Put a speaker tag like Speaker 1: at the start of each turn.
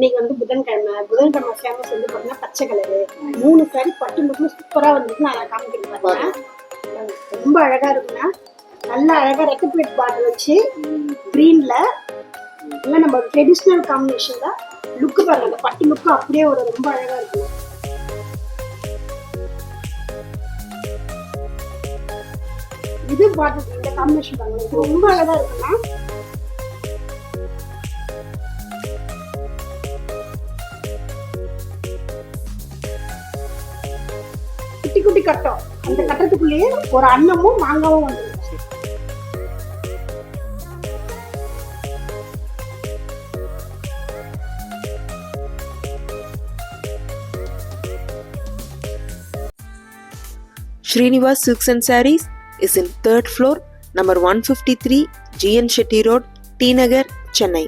Speaker 1: இன்னைக்கு வந்து புதன்கிழமை ஃபேமஸ் வந்து பார்த்தீங்கன்னா பச்சை கலரு 3 சாரி பட்டு மட்டும் சூப்பராக வந்துருக்கு. நான் காமிக்கிறேன் பாருங்க, ரொம்ப அழகா இருக்குன்னா நல்லா அழகா ரெக்க பிளேட் பார்டர் வச்சு கிரீன்ல இல்லை நம்ம ட்ரெடிஷ்னல் காம்பினேஷன்ல லுக்கு பாருங்க. அந்த பட்டு லுக்கு அப்படியே ஒரு ரொம்ப அழகா இருக்கு. இது பார்டர் இந்த காம்பினேஷன் பாருங்க, ரொம்ப அழகா இருக்குன்னா குட்டி குட்டி கட்டம். அந்த கட்டத்துக்குள்ளேயே ஒரு அன்னமும் மாங்காவும் வந்து
Speaker 2: Srinivas Silks and Sarees is in 3rd floor, number 153, GN Shetty Road, T Nagar, Chennai.